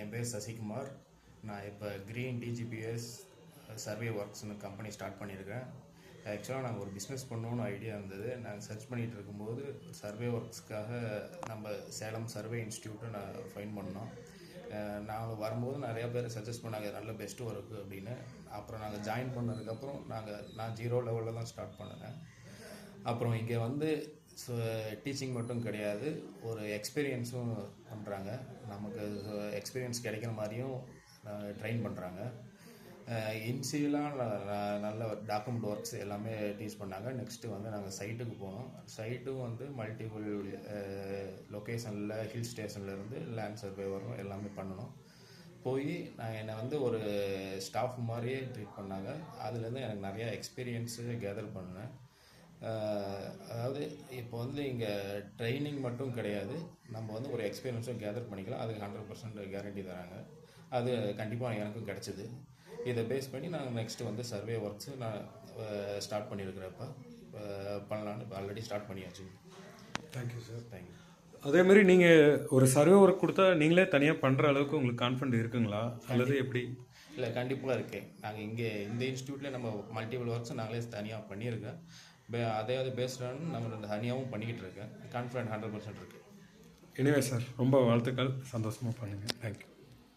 என் பேர் சசிகுமார். நான் இப்போ க்ரீன் டிஜிபிஎஸ் சர்வே ஒர்க்ஸ்னு கம்பெனி ஸ்டார்ட் பண்ணியிருக்கேன். ஆக்சுவலாக நாங்கள் ஒரு பிஸ்னஸ் பண்ணணுன்னு ஐடியா இருந்தது. நாங்கள் சர்ச் பண்ணிகிட்டு இருக்கும்போது சர்வே ஒர்க்ஸ்க்காக நம்ம சேலம் சர்வே இன்ஸ்டியூட்டை நான் ஃபைன் பண்ணோம். நாங்கள் வரும்போது நிறையா பேர் சஜஸ்ட் பண்ணாங்க நல்ல பெஸ்ட்டு ஒர்க்கு அப்படின்னு. அப்புறம் நாங்கள் ஜாயின் பண்ணதுக்கப்புறம் நான் 0 லெவலில் தான் ஸ்டார்ட் பண்ணினேன். அப்புறம் இங்கே வந்து டீச்சிங் மட்டும் கிடையாது, ஒரு எக்ஸ்பீரியன்ஸும் பண்ணுறாங்க. நமக்கு எக்ஸ்பீரியன்ஸ் கிடைக்கிற மாதிரியும் ட்ரெயின் பண்ணுறாங்க. இனிஷியலாக நல்ல டாக்குமெண்ட் ஒர்க்ஸ் எல்லாமே டீச் பண்ணாங்க. நெக்ஸ்ட்டு வந்து நாங்கள் சைட்டுக்கு போனோம். சைட்டும் வந்து மல்டிபிள் லொக்கேஷனில் ஹில் ஸ்டேஷன்லேருந்து லேண்ட் சர்வே வரும் எல்லாமே பண்ணணும். போய் என்னை வந்து ஒரு ஸ்டாஃப் மாதிரியே ட்ரீட் பண்ணாங்க. அதுலேருந்து எனக்கு நிறையா எக்ஸ்பீரியன்ஸு கேதர் பண்ணேன். அதாவது இப்போ வந்து இங்கே ட்ரைனிங் மட்டும் கிடையாது, நம்ம வந்து ஒரு எக்ஸ்பீரியன்ஸும் கேதர் பண்ணிக்கலாம். அதுக்கு 100% கேரண்டி தராங்க. அது கண்டிப்பாக எனக்கும் கிடச்சிது. இதை பேஸ் பண்ணி நாங்கள் நெக்ஸ்ட்டு வந்து சர்வே ஒர்க்ஸு நான் ஸ்டார்ட் பண்ணியிருக்கிறப்ப பண்ணலான்னு இப்போ ஆல்ரெடி ஸ்டார்ட் பண்ணியாச்சு. Thank you sir. தேங்க்யூ. அதேமாதிரி நீங்கள் ஒரு சர்வே ஒர்க் கொடுத்தா நீங்களே தனியாக பண்ணுற அளவுக்கு உங்களுக்கு கான்ஃபிடென்ட் இருக்குங்களா, அல்லது எப்படி? இல்லை, கண்டிப்பாக இருக்கேன். நாங்கள் இங்கே இந்த இன்ஸ்டியூட்டில் நம்ம மல்டிபிள் ஒர்க்ஸ் நாங்களே தனியாக பண்ணியிருக்கேன். அதே பேஸ்டான நம்ம தனியாகவும் பண்ணிக்கிட்டு இருக்கேன். கான்ஃபிடென்ட் 100% இருக்குது. எனிவே சார், ரொம்ப வாழ்த்துக்கள், சந்தோஷமாக பண்ணுங்கள். தேங்க்யூ.